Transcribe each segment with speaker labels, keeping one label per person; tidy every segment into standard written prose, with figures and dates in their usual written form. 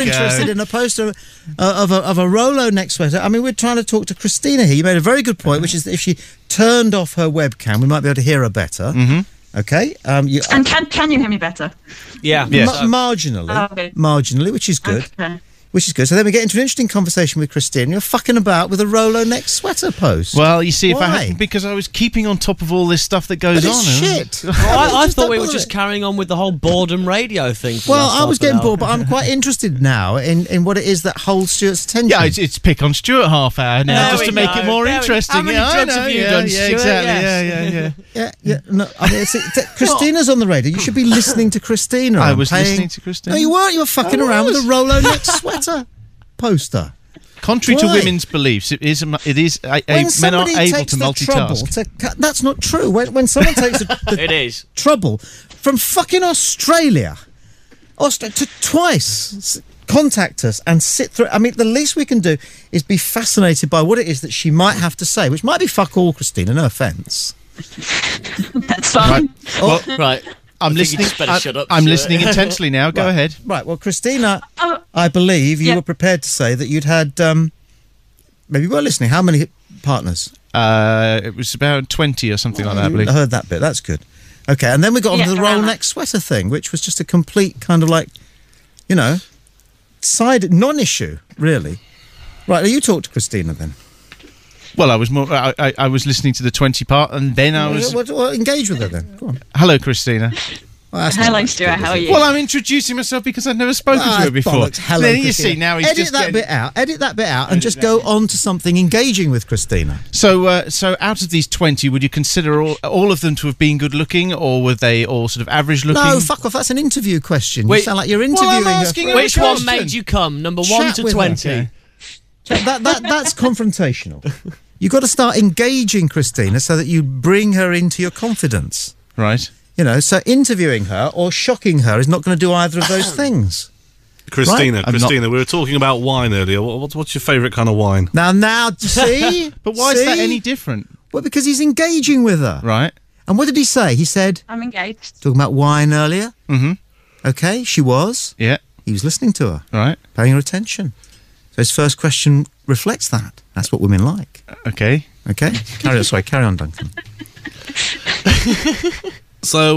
Speaker 1: interested in a poster of a Rolo neck sweater. I mean, we're trying to talk to Christina here. You made a very good point, which is that if she turned off her webcam, we might be able to hear her better. Mm-hmm. Okay.
Speaker 2: And can you hear me better?
Speaker 3: Yeah.
Speaker 1: Yes. Marginally. Okay. Marginally, which is good. Okay. Which is good. So then we get into an interesting conversation with Christine. You're fucking about with a Rolo neck sweater post.
Speaker 4: Well, you see,
Speaker 1: Why?
Speaker 4: Because I was keeping on top of all this stuff that goes on.
Speaker 1: Shit.
Speaker 3: Well, I thought we were just carrying on with the whole boredom radio thing.
Speaker 1: Well, I was getting bored, but I'm quite interested now in what it is that holds Stuart's attention.
Speaker 4: Yeah, it's pick on Stuart half hour now, just to make it more interesting.
Speaker 3: How many drugs have you done, Stuart?
Speaker 4: Exactly.
Speaker 1: Yeah. No, I mean, Christina's on the radio. You should be listening to Christina.
Speaker 4: I was listening to Christina.
Speaker 1: No, you weren't. You were fucking around with a Rolo neck sweater poster.
Speaker 4: Contrary to women's beliefs, it is men are able to multitask.
Speaker 1: That's not true. When someone takes the trouble from fucking Australia to twice contact us and sit through. I mean, the least we can do is be fascinated by what it is that she might have to say, which might be fuck all, Christina. No offence.
Speaker 2: That's fine.
Speaker 3: Right.
Speaker 4: I'm listening. I'm listening intensely now. Go ahead.
Speaker 1: Right. Well, Christina, I believe you were prepared to say that you'd had. Maybe you were listening. How many partners?
Speaker 4: It was about 20 or something like that, I believe.
Speaker 1: I heard that bit. That's good. Okay, and then we got onto the roll neck sweater thing, which was just a complete kind of like, side non-issue, really. Right. You talk to Christina then.
Speaker 4: Well, I was more. I was listening to the 20 part, and then I was.
Speaker 1: Well, engage with her then. Go on.
Speaker 4: Hello, Christina.
Speaker 2: Well, hello, Stuart. How are you?
Speaker 4: Well, I'm introducing myself because I've never spoken to her before.
Speaker 1: Hello,
Speaker 4: then you see now he's
Speaker 1: edit that bit out, and just go on to something engaging with Christina.
Speaker 4: So out of these 20, would you consider all of them to have been good looking, or were they all sort of average looking?
Speaker 1: No, fuck off. That's an interview question. You sound like you're interviewing her.
Speaker 3: Which one made you come? Number 1 to 20.
Speaker 1: Okay. That's confrontational. You've got to start engaging Christina so that you bring her into your confidence.
Speaker 4: Right.
Speaker 1: So interviewing her or shocking her is not going to do either of those things.
Speaker 5: Christina, we were talking about wine earlier. What's your favourite kind of wine?
Speaker 1: Now, see?
Speaker 4: But why is that any different?
Speaker 1: Well, because he's engaging with her.
Speaker 4: Right.
Speaker 1: And what did he say? He said...
Speaker 2: I'm engaged.
Speaker 1: Talking about wine earlier.
Speaker 4: Mm-hmm.
Speaker 1: Okay, she was.
Speaker 4: Yeah.
Speaker 1: He was listening to her.
Speaker 4: Right.
Speaker 1: Paying her attention. So his first question reflects that. That's what women like.
Speaker 4: Okay.
Speaker 1: Carry on, Duncan.
Speaker 5: So,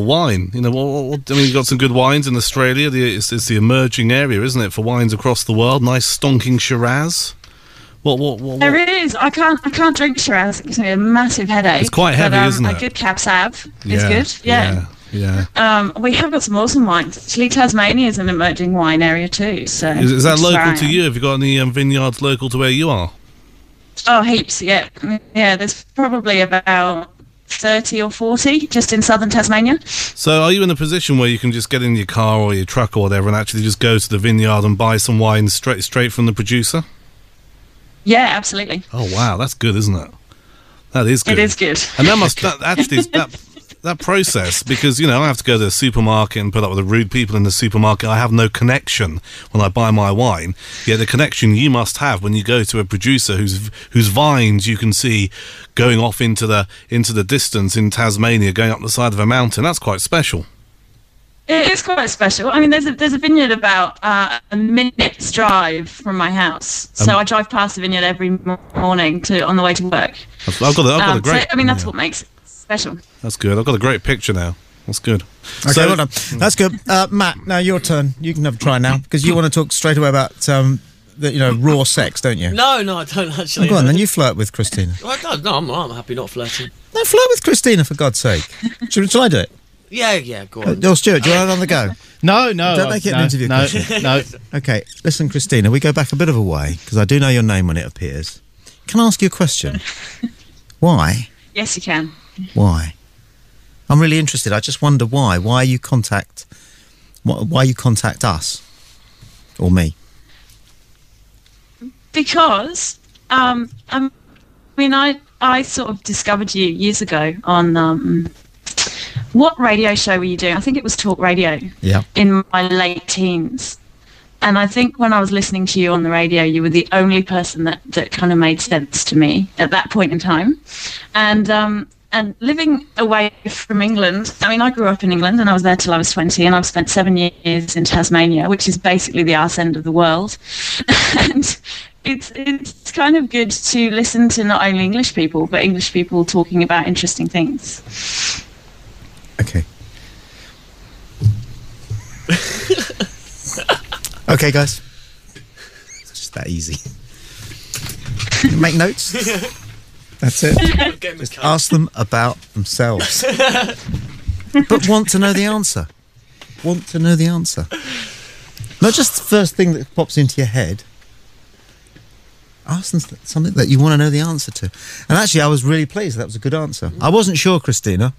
Speaker 5: wine. You've got some good wines in Australia. It's the emerging area, isn't it, for wines across the world? Nice stonking Shiraz. What?
Speaker 2: There is. I can't drink Shiraz. It gives me a massive headache.
Speaker 5: It's quite heavy, isn't it?
Speaker 2: A good Cab Sav is good. Yeah. We have got some awesome wines. Actually, Tasmania is an emerging wine area too. So
Speaker 5: is that local to you? Have you got any vineyards local to where you are?
Speaker 2: Oh, heaps. Yeah. There's probably about 30 or 40 just in southern Tasmania.
Speaker 5: So are you in a position where you can just get in your car or your truck or whatever and actually just go to the vineyard and buy some wine straight from the producer?
Speaker 2: Yeah, absolutely.
Speaker 5: Oh wow, that's good, isn't it? That is good.
Speaker 2: It is good.
Speaker 5: And that process, because I have to go to the supermarket and put up with the rude people in the supermarket. I have no connection when I buy my wine. Yet the connection you must have when you go to a producer whose vines you can see going off into the distance in Tasmania, going up the side of a mountain. That's quite special.
Speaker 2: It is quite special. I mean, there's a vineyard about a minute's drive from my house, so I drive past the vineyard every morning on the way to work.
Speaker 5: I've got a great.
Speaker 2: So, that's what makes it special.
Speaker 5: That's good. I've got a great picture now. That's good.
Speaker 1: Okay, well done. That's good. Matt, now your turn. You can have a try now, because you want to talk straight away about raw sex, don't you?
Speaker 3: No, I don't actually.
Speaker 1: Oh, go on, then you flirt with Christina.
Speaker 3: I'm happy not flirting.
Speaker 1: No, flirt with Christina, for God's sake. Shall I do it?
Speaker 3: Yeah, go on.
Speaker 1: Stuart, do you want it on the go?
Speaker 4: No.
Speaker 1: Don't make it an interview question.
Speaker 4: No.
Speaker 1: Okay, listen, Christina, we go back a bit of a way, because I do know your name when it appears. Can I ask you a question? Why?
Speaker 2: Yes, you can.
Speaker 1: Why? I'm really interested. I just wonder why. Why you contact us or me?
Speaker 2: Because I sort of discovered you years ago on what radio show were you doing? I think it was Talk Radio.
Speaker 1: Yeah.
Speaker 2: In my late teens. And I think when I was listening to you on the radio, you were the only person that kind of made sense to me at that point in time. And And living away from England, I mean, I grew up in England and I was there till I was 20, and I've spent 7 years in Tasmania, which is basically the arse end of the world. And it's kind of good to listen to not only English people, but English people talking about interesting things.
Speaker 1: Okay. Okay, guys. It's just that easy. Make notes. That's it. Just ask them about themselves. But want to know the answer. Want to know the answer. Not just the first thing that pops into your head. Ask them something that you want to know the answer to. And actually, I was really pleased. That was a good answer. I wasn't sure, Christina.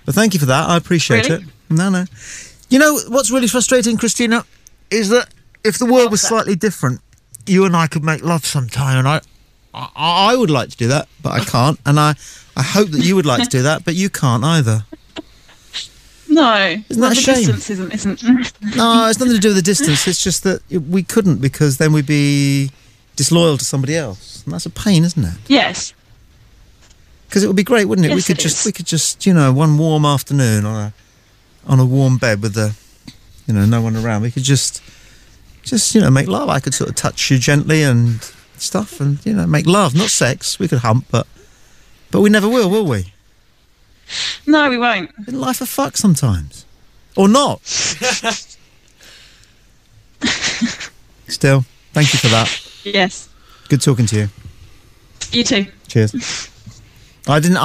Speaker 1: But thank you for that. I appreciate it. No. You know, what's really frustrating, Christina, is that if the world was slightly different, you and I could make love sometime, and I would like to do that, but I can't, and I hope that you would like to do that, but you can't either.
Speaker 2: No,
Speaker 1: isn't that a shame?
Speaker 2: Distance isn't.
Speaker 1: No, it's nothing to do with the distance. It's just that we couldn't, because then we'd be disloyal to somebody else, and that's a pain, isn't it?
Speaker 2: Yes.
Speaker 1: Because it would be great, wouldn't it?
Speaker 2: Yes,
Speaker 1: we could just, you know, one warm afternoon on a warm bed with no one around. We could just make love. I could sort of touch you gently and stuff, and make love, not sex. We could hump, but we never will we?
Speaker 2: No, we won't.
Speaker 1: Isn't life a fuck sometimes, or not? Still, thank you for that.
Speaker 2: Yes.
Speaker 1: Good talking to you.
Speaker 2: You too.
Speaker 1: Cheers. I didn't.